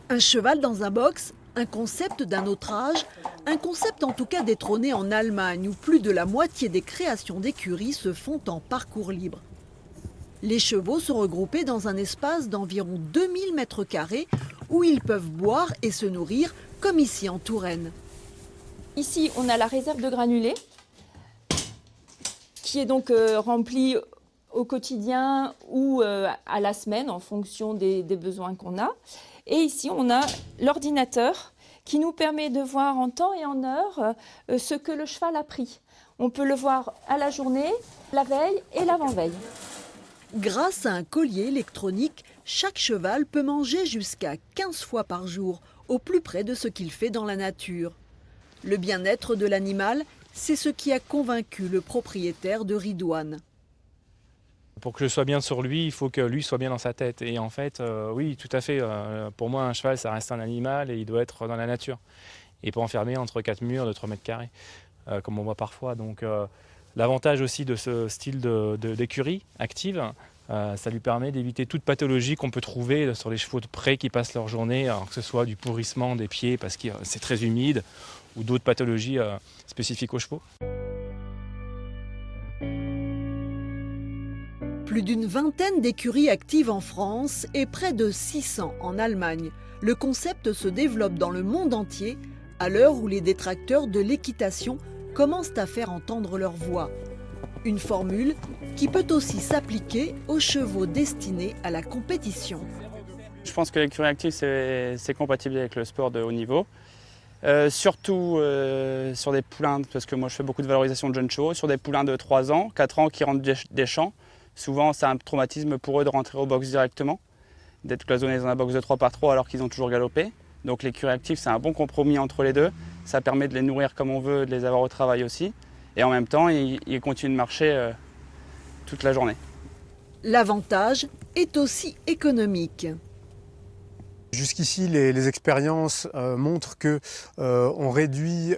Un cheval dans un box, un concept d'un autre âge, un concept en tout cas détrôné en Allemagne où plus de la moitié des créations d'écuries se font en parcours libre. Les chevaux sont regroupés dans un espace d'environ 2000 m² où ils peuvent boire et se nourrir comme ici en Touraine. Ici, on a la réserve de granulés qui est donc remplie au quotidien ou à la semaine en fonction des besoins qu'on a. Et ici, on a l'ordinateur qui nous permet de voir en temps et en heure ce que le cheval a pris. On peut le voir à la journée, la veille et l'avant-veille. Grâce à un collier électronique, chaque cheval peut manger jusqu'à 15 fois par jour, au plus près de ce qu'il fait dans la nature. Le bien-être de l'animal, c'est ce qui a convaincu le propriétaire de Ridouane. Pour que je sois bien sur lui, il faut que lui soit bien dans sa tête. Et en fait, oui, tout à fait. Pour moi, un cheval, ça reste un animal et il doit être dans la nature. Et pas enfermé entre 4 murs de 3 m², comme on voit parfois. Donc, l'avantage aussi de ce style d'écurie active, ça lui permet d'éviter toute pathologie qu'on peut trouver sur les chevaux de près qui passent leur journée, alors que ce soit du pourrissement des pieds parce que c'est très humide, ou d'autres pathologies spécifiques aux chevaux. Plus d'une vingtaine d'écuries actives en France et près de 600 en Allemagne. Le concept se développe dans le monde entier à l'heure où les détracteurs de l'équitation commencent à faire entendre leur voix. Une formule qui peut aussi s'appliquer aux chevaux destinés à la compétition. Je pense que l'écurie active, c'est compatible avec le sport de haut niveau. Surtout sur des poulains, parce que moi je fais beaucoup de valorisation de jeunes chevaux, sur des poulains de 3 ans, 4 ans qui rentrent des champs. Souvent, c'est un traumatisme pour eux de rentrer au box directement, d'être cloisonnés dans un box de 3x3 alors qu'ils ont toujours galopé. Donc l'écurie active, c'est un bon compromis entre les deux. Ça permet de les nourrir comme on veut, de les avoir au travail aussi. Et en même temps, ils continuent de marcher toute la journée. L'avantage est aussi économique. Jusqu'ici, les expériences montrent qu'on réduit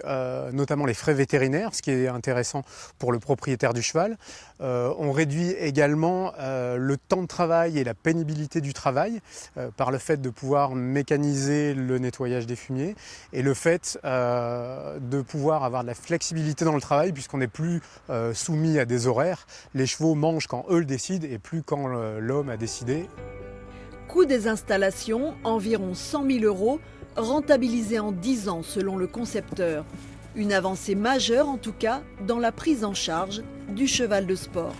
notamment les frais vétérinaires, ce qui est intéressant pour le propriétaire du cheval. On réduit également le temps de travail et la pénibilité du travail par le fait de pouvoir mécaniser le nettoyage des fumiers et le fait de pouvoir avoir de la flexibilité dans le travail puisqu'on n'est plus soumis à des horaires. Les chevaux mangent quand eux le décident et plus quand l'homme a décidé. Coût des installations, environ 100 000 €, rentabilisé en 10 ans selon le concepteur. Une avancée majeure en tout cas dans la prise en charge du cheval de sport.